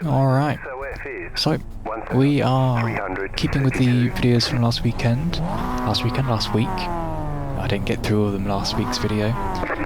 Alright, so we are keeping with the videos from last week. I didn't get through all of them last week's video.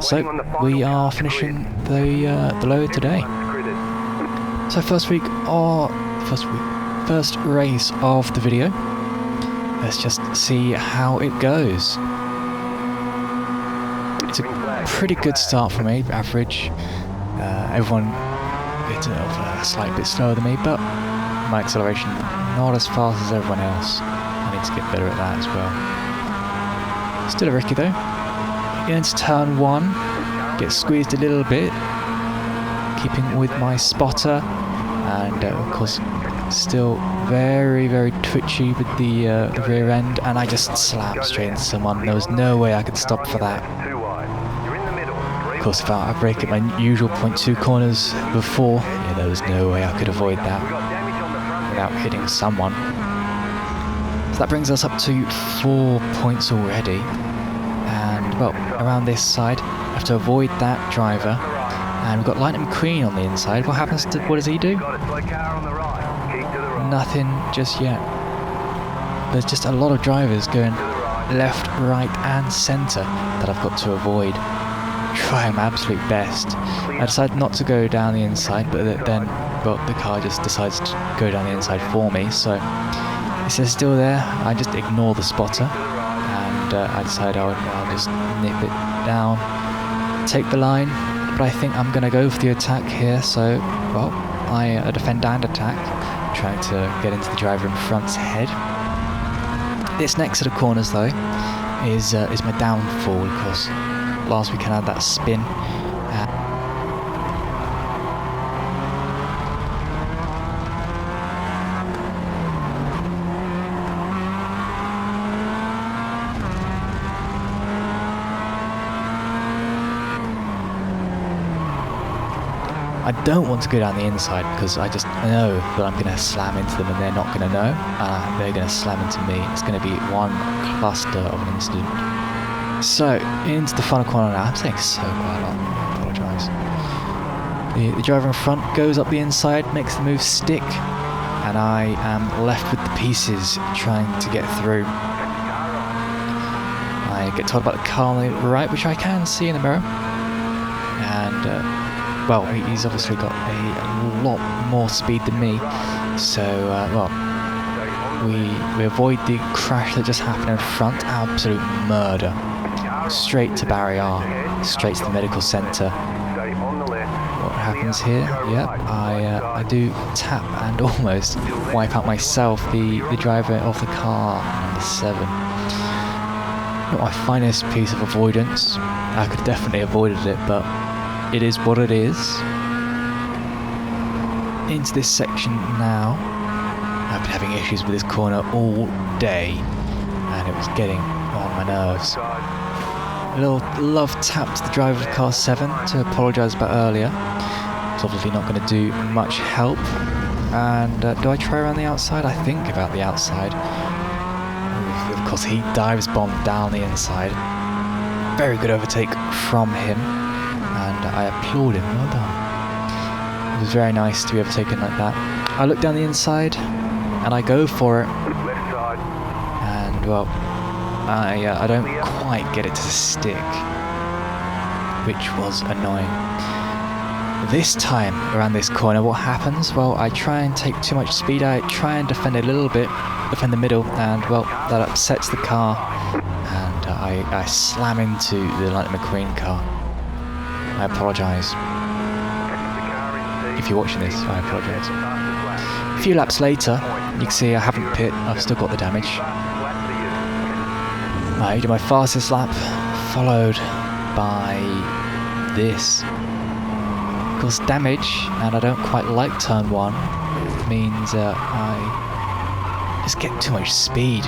So we are finishing the load today. So first race of the video. Let's just see how it goes. It's a pretty good start for me, average. Everyone is a slight bit slower than me, but my acceleration not as fast as everyone else. I need to get better at that as well. Still a Ricky though. Get into turn 1, get squeezed a little bit, keeping with my spotter, and of course still very, very twitchy with the rear end, and I just slammed straight into someone. There was no way I could stop for that. Of course, if I brake at my usual 0.2 corners before, yeah, there was no way I could avoid that without hitting someone. So that brings us up to 4 points already, and well, around this side, I have to avoid that driver, and we've got Lightning McQueen on the inside. What does he do? Nothing just yet. There's just a lot of drivers going left, right and centre that I've got to avoid. Try my absolute best. I decided not to go down the inside, but then, well, the car just decides to go down the inside for me, so if it's still there, I just ignore the spotter, and I decide I'll just nip it down, take the line, but I think I'm going to go for the attack here, so, well, I defend and attack, trying to get into the driver in front's head. This next set of corners, though, is my downfall, of course. Last week I had that spin. I don't want to go down the inside because I just know that I'm going to slam into them and they're not going to know. They're going to slam into me. It's going to be one cluster of an incident. So, into the final corner now. I'm saying so quite a lot, I apologise. The driver in front goes up the inside, makes the move stick, and I am left with the pieces trying to get through. I get told about the car on the right, which I can see in the mirror, and well, he's obviously got a lot more speed than me, so well, we avoid the crash that just happened in front. Absolute murder. Straight to barrier, straight to the medical centre. What happens here? Yep, I do tap and almost wipe out myself, the driver of the car, number 7. Not my finest piece of avoidance. I could definitely have avoided it, but it is what it is. Into this section now. I've been having issues with this corner all day, and it was getting on my nerves. A little love tap to the driver of car 7 to apologise about earlier. It's obviously not going to do much help. And do I try around the outside? I think about the outside. Of course, he dives bomb down the inside. Very good overtake from him, and I applaud him. Well done. It was very nice to be overtaken like that. I look down the inside, and I go for it. And well, I don't quite get it to stick, which was annoying. This time around this corner, what happens? Well, I try and take too much speed. I try and defend a little bit, defend the middle, and well, that upsets the car, and I slam into the Lightning McQueen car. I apologise. If you're watching this, I apologise. A few laps later, you can see I haven't pit. I've still got the damage. I do my fastest lap, followed by this. Of course, damage, and I don't quite like turn 1, means I just get too much speed.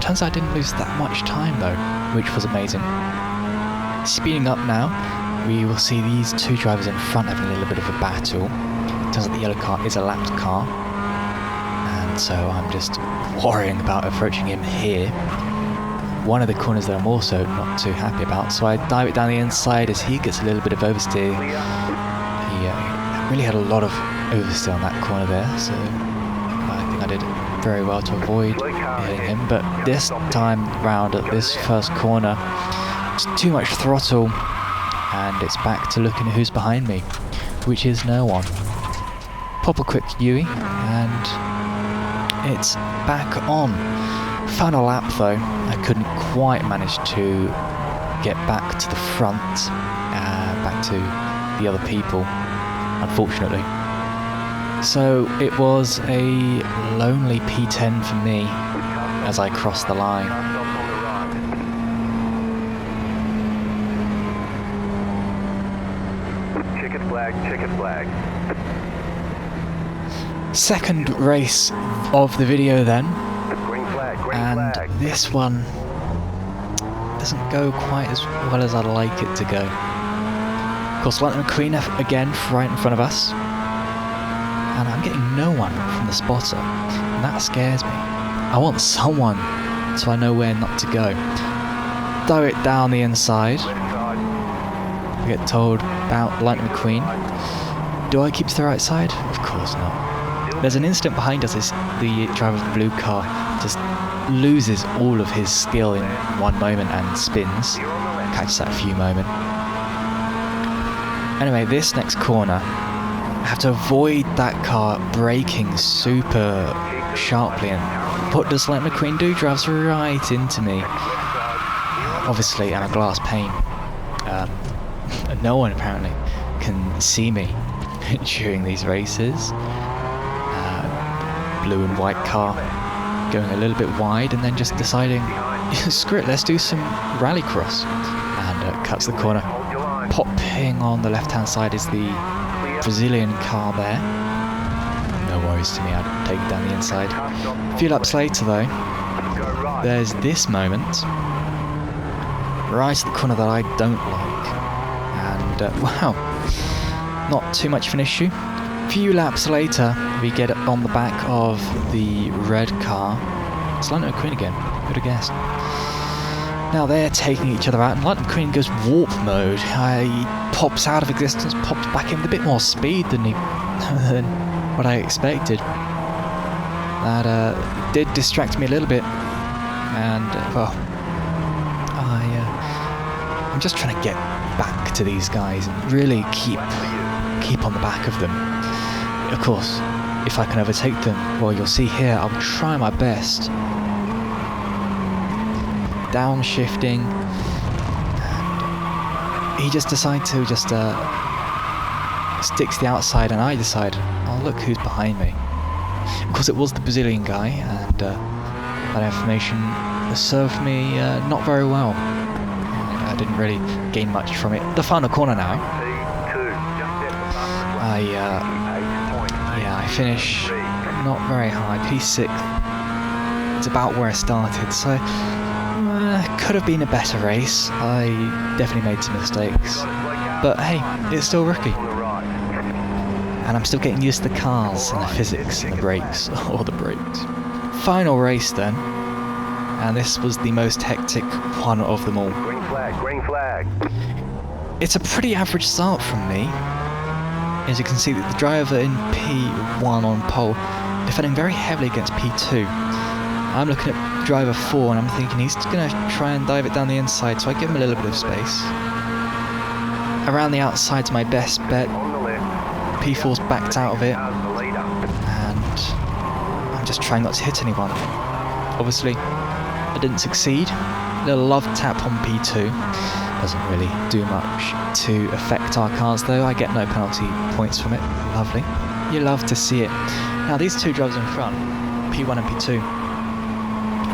Turns out I didn't lose that much time though, which was amazing. Speeding up now, we will see these two drivers in front having a little bit of a battle. Turns out the yellow car is a lapped car, and so I'm just worrying about approaching him here. One of the corners that I'm also not too happy about, so I dive it down the inside as he gets a little bit of oversteer. He really had a lot of oversteer on that corner there, so I think I did very well to avoid hitting him. But this time round at this first corner, just too much throttle, and it's back to looking at who's behind me, which is no one. Pop a quick Yui, and it's back on. Final lap though, I couldn't quite manage to get back to the front, back to the other people, unfortunately. So it was a lonely P10 for me as I crossed the line. Chicken flag. Second race of the video then, Green flag. and this one doesn't go quite as well as I'd like it to go. Of course, Lightning McQueen again right in front of us, and I'm getting no one from the spotter, and that scares me. I want someone so I know where not to go. Throw it down the inside. I get told about Lightning McQueen. Do I keep to the right side? Of course not. There's an instant behind us as the driver of the blue car just loses all of his skill in one moment and spins. Catches that few moment. Anyway, this next corner, I have to avoid that car braking super sharply, and what does Lightning McQueen do? Drives right into me. Obviously, I'm a glass pane. No one apparently can see me during these races. Blue and white car going a little bit wide, and then just deciding, screw it, let's do some rallycross, and cuts the corner. Popping on the left hand side is the Brazilian car there. No worries to me, I'd take it down the inside. A few laps later though, there's this moment right at the corner that I don't like, and wow, not too much of an issue. A few laps later, we get on the back of the red car. It's Lightning McQueen again, who'd have guessed. Now they're taking each other out, and Lightning McQueen goes warp mode. He pops out of existence, pops back in with a bit more speed than what I expected. That did distract me a little bit, and well, I'm just trying to get back to these guys and really keep on the back of them. Of course, if I can overtake them, well, you'll see here, I'll try my best. Downshifting, and he just decides to just stick to the outside, and I decide, oh look who's behind me. Of course, it was the Brazilian guy, and that information served me not very well. I didn't really gain much from it. The final corner now. I finish not very high, P6. It's about where I started, so could have been a better race. I definitely made some mistakes, but hey, it's still rookie, and I'm still getting used to the cars and the physics and the brakes, or the brakes. Final race then, and this was the most hectic one of them all. Green flag. It's a pretty average start from me. As you can see, the driver in P1 on pole, defending very heavily against P2. I'm looking at driver 4 and I'm thinking he's going to try and dive it down the inside, so I give him a little bit of space. Around the outside's my best bet. P4's backed out of it, and I'm just trying not to hit anyone. Obviously, I didn't succeed. A little love tap on P2. Doesn't really do much to affect our cars though. I get no penalty points from it. Lovely. You love to see it. Now these two drivers in front, P1 and P2,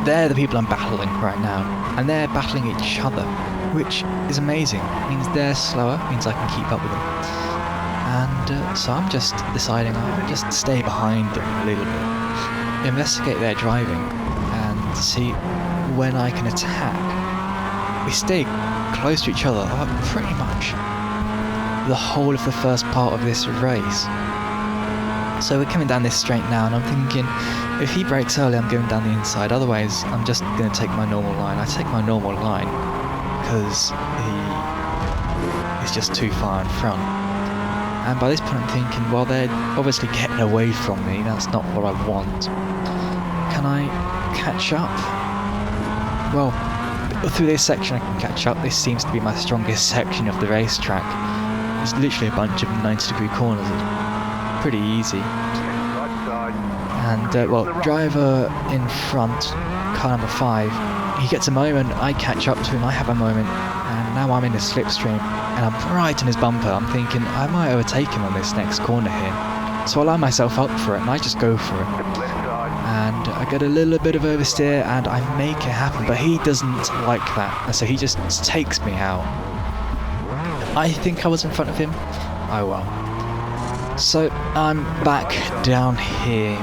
they're the people I'm battling right now, and they're battling each other, which is amazing. It means they're slower, means I can keep up with them. And so I'm just deciding I'll just stay behind them a little bit, investigate their driving, and see when I can attack. We stay close to each other pretty much the whole of the first part of this race. So we're coming down this straight now, and I'm thinking, if he brakes early, I'm going down the inside. Otherwise, I'm just going to take my normal line. I take my normal line because he is just too far in front. And by this point I'm thinking, well, they're obviously getting away from me, that's not what I want. Can I catch up? Well, through this section I can catch up. This seems to be my strongest section of the racetrack. It's literally a bunch of 90-degree corners. It's pretty easy. And, well, driver in front, car number 5, he gets a moment, I catch up to him, I have a moment, and now I'm in the slipstream, and I'm right in his bumper. I'm thinking, I might overtake him on this next corner here. So I line myself up for it, and I just go for it. And I get a little bit of oversteer, and I make it happen, but he doesn't like that, so he just takes me out. I think I was in front of him. Oh well. So I'm back down here,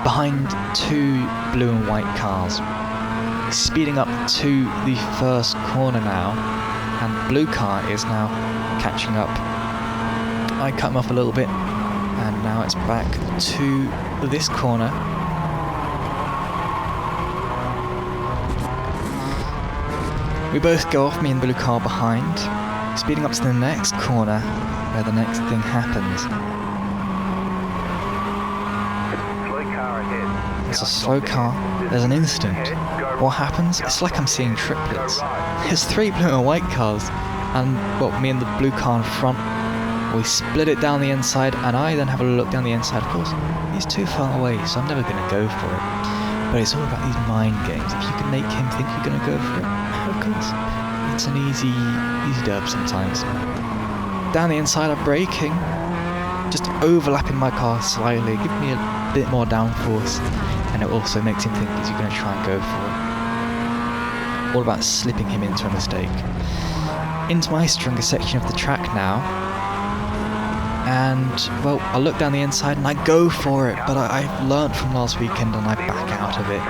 behind 2 blue and white cars, speeding up to the first corner now, and blue car is now catching up. I cut him off a little bit, and now it's back to this corner. We both go off, me and blue car behind, speeding up to the next corner where the next thing happens. It's a slow car, there's an incident. What happens? It's like I'm seeing triplets. There's 3 blue and white cars, and well, me and the blue car in front, we split it down the inside, and I then have a look down the inside. Of course, he's too far away, so I'm never going to go for it. But it's all about these mind games. If you can make him think you're going to go for it, of course, it's an easy dub sometimes. Down the inside, I'm braking, just overlapping my car slightly, give me a bit more downforce, and it also makes him think he's going to try and go for it. All about slipping him into a mistake. Into my strongest section of the track now, and well, I look down the inside and I go for it, but I've learnt from last weekend and I back out of it.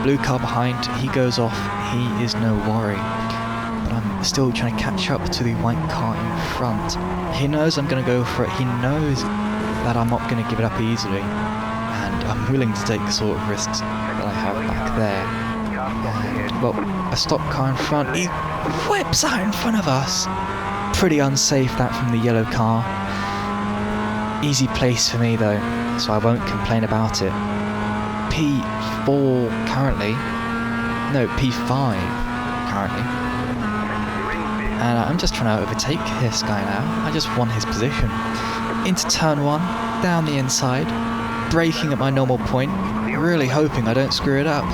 Blue car behind, he goes off, he is no worry. But I'm still trying to catch up to the white car in front. He knows I'm going to go for it, he knows that I'm not going to give it up easily, and I'm willing to take the sort of risks that I have back there. And, well, a stop car in front, he whips out in front of us. Pretty unsafe that from the yellow car. Easy place for me though, so I won't complain about it. P4 currently, no, P5 currently. And I'm just trying to overtake this guy now. I just want his position. Into turn 1, down the inside, braking at my normal point, really hoping I don't screw it up.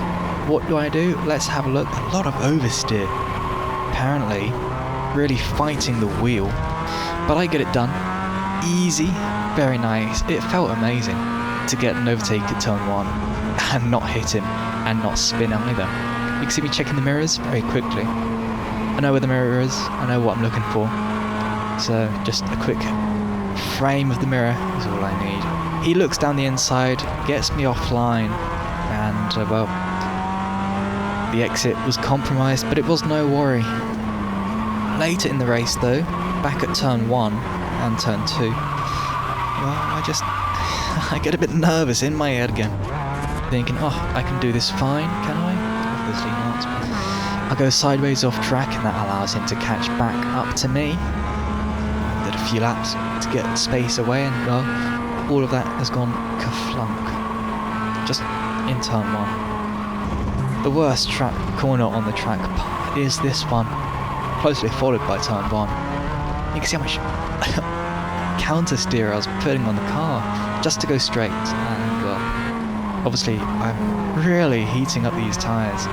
What do? Let's have a look. A lot of oversteer. Apparently, really fighting the wheel. But I get it done. Easy. Very nice. It felt amazing to get an overtake at turn 1 and not hit him and not spin either. You can see me checking the mirrors very quickly. I know where the mirror is. I know what I'm looking for. So just a quick frame of the mirror is all I need. He looks down the inside, gets me offline, and well, the exit was compromised, but it was no worry. Later in the race though, back at turn 1 and turn 2, well, I get a bit nervous in my head again, thinking, oh, I can do this fine, can I? Obviously not. I go sideways off track, and that allows him to catch back up to me. I did a few laps to get space away, and well, all of that has gone ka-flunk. Just in turn 1. The worst track corner on the track is this one, closely followed by turn 1. You can see how much counter steer I was putting on the car just to go straight, and well, obviously I'm really heating up these tyres.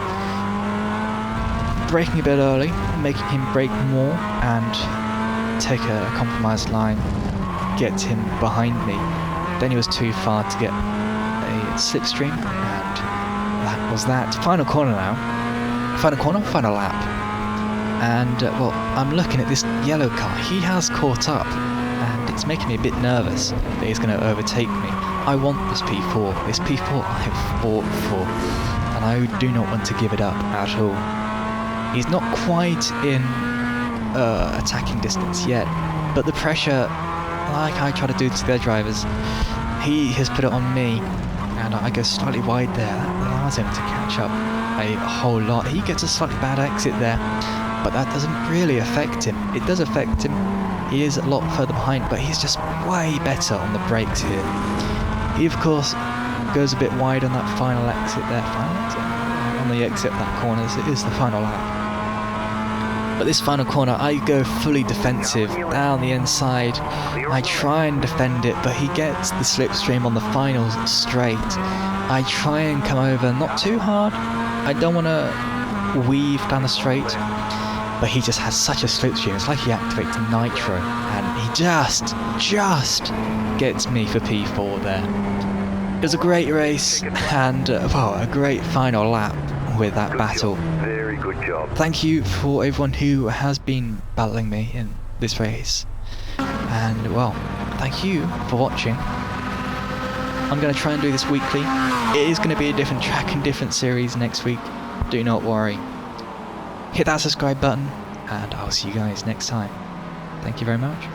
Braking a bit early, making him brake more and take a compromised line, get him behind me. Then he was too far to get a slipstream, and that was that. Final corner now. Final lap. And well, I'm looking at this yellow car. He has caught up, and it's making me a bit nervous that he's going to overtake me. I want this P4. This P4 I have fought for, and I do not want to give it up at all. He's not quite in attacking distance yet, but the pressure, like I try to do to their drivers, he has put it on me, and I go slightly wide there. That allows him to catch up a whole lot. He gets a slightly bad exit there, but that doesn't really affect him. It does affect him. He is a lot further behind, but he's just way better on the brakes here. He of course goes a bit wide on that final exit there. On the exit of that corner, as it is the final lap. But this final corner, I go fully defensive down the inside. I try and defend it, but he gets the slipstream on the final straight. I try and come over, not too hard. I don't want to weave down the straight, but he just has such a slipstream. It's like he activates nitro, and he just gets me for P4 there. It was a great race, and well, a great final lap with that battle. Very good job. Thank you for everyone who has been battling me in this race, and well, thank you for watching. I'm going to try and do this weekly. It is going to be a different track and different series next week, do not worry. Hit that subscribe button, and I'll see you guys next time. Thank you very much.